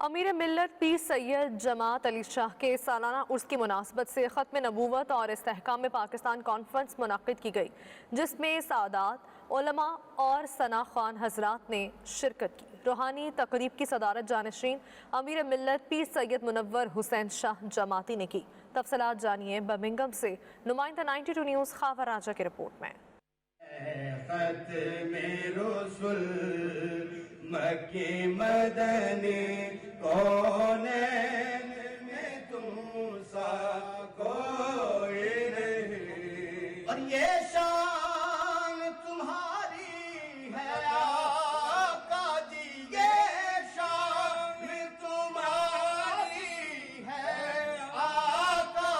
امیر ملت پیر سید جماعت علی شاہ کے سالانہ عرس کی مناسبت سے ختم نبوت اور استحکام پاکستان کانفرنس منعقد کی گئی، جس میں سادات، علماء اور ثنا خوان حضرات نے شرکت کی۔ روحانی تقریب کی صدارت جانشین امیر ملت پیر سید منور حسین شاہ جماعتی نے کی۔ تفصیلات جانیے برمنگھم سے نمائندہ 92 نیوز خاور راجہ کی رپورٹ میں۔ ختم رسول مکی مدنی کونین میں تم سا کوئی نہیں، اور یہ شان تمہاری ہے آقا جی، یہ شان تمہاری ہے آقا،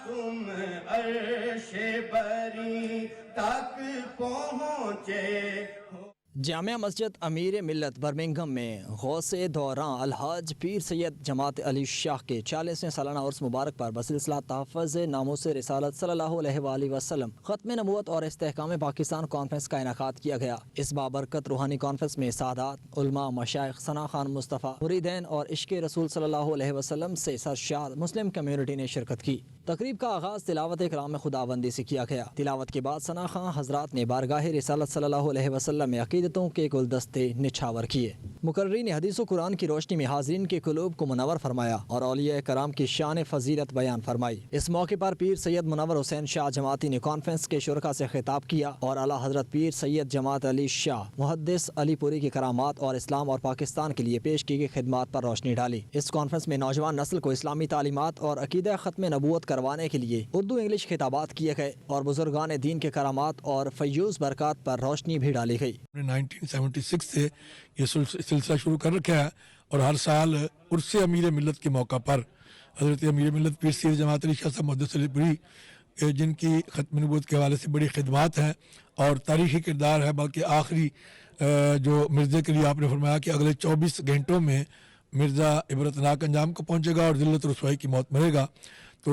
تم عرش بری تک پہنچے۔ جامعہ مسجد امیر ملت برمنگھم میں غوث دوران الحاج پیر سید جماعت علی شاہ کے 40ویں سالانہ عرس مبارک پر بسلسلہ تحفظ ناموس رسالت صلی اللہ علیہ والی وسلم ختم نبوت اور استحکام پاکستان کانفرنس کا انعقاد کیا گیا۔ اس بابرکت روحانی کانفرنس میں سادات، علماء، مشائخ، ثنا خوان مصطفیٰ، مریدین اور عشق رسول صلی اللہ علیہ وسلم سے سرشار مسلم کمیونٹی نے شرکت کی۔ تقریب کا آغاز تلاوت کلام خداوندی سے کیا گیا۔ تلاوت کے بعد ثنا خوان حضرات نے بارگاہ رسالت صلی اللہ علیہ وسلم میں عقیدتوں کے گلدستے نچھاور کیے۔ مقررین نے حدیث و قرآن کی روشنی میں حاضرین کے قلوب کو منور فرمایا اور اولیاء کرام کی شان فضیلت بیان فرمائی۔ اس موقع پر پیر سید منور حسین شاہ جماعتی نے کانفرنس کے شرکاء سے خطاب کیا اور اعلیٰ حضرت پیر سید جماعت علی شاہ محدث علی پوری کی کرامات اور اسلام اور پاکستان کے لیے پیش کی گئی خدمات پر روشنی ڈالی۔ اس کانفرنس میں نوجوان نسل کو اسلامی تعلیمات اور عقیدہ ختم نبوت کروانے کے لیے اردو انگلش خطابات کیے گئے اور بزرگان دین کے کرامات اور فیوز برکات پر روشنی بھی ڈالی گئی۔ 1976 سے یہ سلسلہ شروع کر رکھا ہے اور ہر سال عرس امیر ملت کے موقع پر حضرت امیر ملت پیر سید جماعت علی شاہ صاحب محدث علی پوری، جن کی ختم نبوت کے حوالے سے بڑی خدمات ہیں اور تاریخی کردار ہے، بلکہ آخری جو مرزے کے لیے آپ نے فرمایا کہ اگلے 24 گھنٹوں میں مرزا عبرتناک انجام کو پہنچے گا اور ذلت رسوائی کی موت مرے گا، تو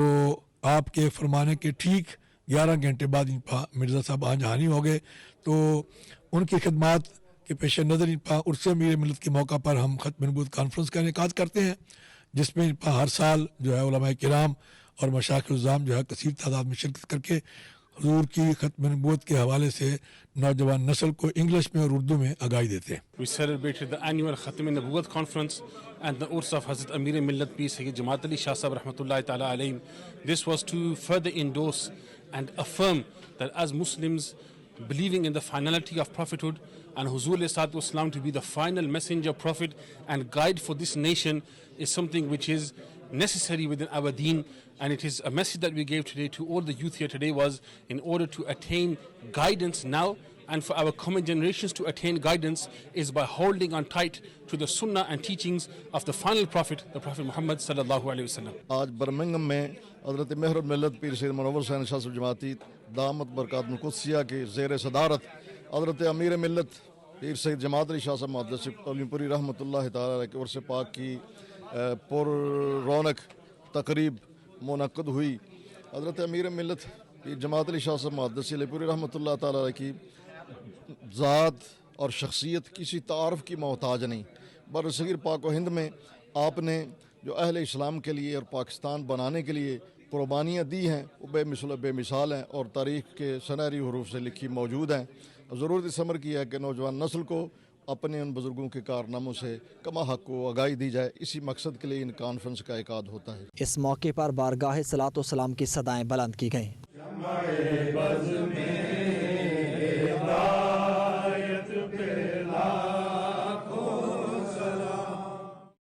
آپ کے فرمانے کے ٹھیک 11 گھنٹے بعد مرزا صاحب آن جہانی ہو گئے۔ تو ان کی خدمات کے پیش نظر عرس امیر ملت کے موقع پر ہم ختم نبوت کانفرنس کا انعقاد کرتے ہیں، جس میں ہر سال جو ہے علماء کرام اور مشائخ عظام جو ہے کثیر تعداد میں شرکت کر کے حضور کی ختم نبوت کے حوالے سے نوجوان نسل کو انگلش میں اور اردو میں آگاہی دیتے ہیں۔ We celebrated the annual Khatme Nabuwat conference and the Urs of Hazrat Ameer E Millat Centre Jamaat Ali Shah Sahab Rahmatullahi Ta'ala Alayhim. This was to further endorse and affirm that as Muslims believing in the finality of prophethood and Huzur alayhi salatu wasalam to be the final messenger, prophet and guide for this nation is something which is necessary within our deen, and it is a message that we gave today to all the youth here today was in order to attain guidance now and for our coming generations to attain guidance is by holding on tight to the sunnah and teachings of the final prophet, the Prophet Muhammad sallallahu alaihi wasallam. آج Birmingham میں حضرت محر ملت پیر سید منور حسین شاہ صاحب جماعتی دامت برکات القدسیہ کے زیر صدارت حضرت امیر ملت پیر سید جماعت علی شاہ صاحب محدث پوری رحمتہ اللہ تعالی علیہ کے عرس پاک کی پر رونق تقریب منعقد ہوئی۔ حضرت امیر ملت پیر جماعت علی شاہ صاحب محدث علی پوری رحمتہ اللہ تعالی علیہ کی ذات اور شخصیت کسی تعارف کی محتاج نہیں۔ بر صغیر پاک و ہند میں آپ نے جو اہل اسلام کے لیے اور پاکستان بنانے کے لیے قربانیاں دی ہیں وہ بے مثال ہیں اور تاریخ کے سنہری حروف سے لکھی موجود ہیں۔ ضرورت اس امر کی ہے کہ نوجوان نسل کو اپنے ان بزرگوں کے کارناموں سے کما حق کو آگاہی دی جائے، اسی مقصد کے لیے ان کانفرنس کا انعقاد ہوتا ہے۔ اس موقع پر بارگاہ صلاۃ و سلام کی صدائیں بلند کی گئیں۔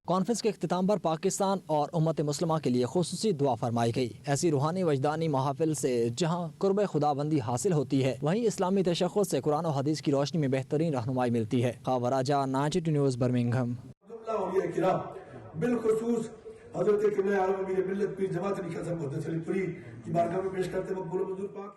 کانفرنس کے اختتام پر پاکستان اور امت مسلمہ کے لیے خصوصی دعا فرمائی گئی۔ ایسی روحانی وجدانی محافل سے جہاں قرب خداوندی حاصل ہوتی ہے، وہیں اسلامی تشخص سے قرآن و حدیث کی روشنی میں بہترین رہنمائی ملتی ہے۔ خاور راجہ 92 نیوز برمنگھم۔ بالخصوص حضرت قبلہ عالم امیر ملت پیر جماعت علی شاہ صاحب محدث علی پوری کی بارگاہ میں پیش کرتے مقبول و منظور پاک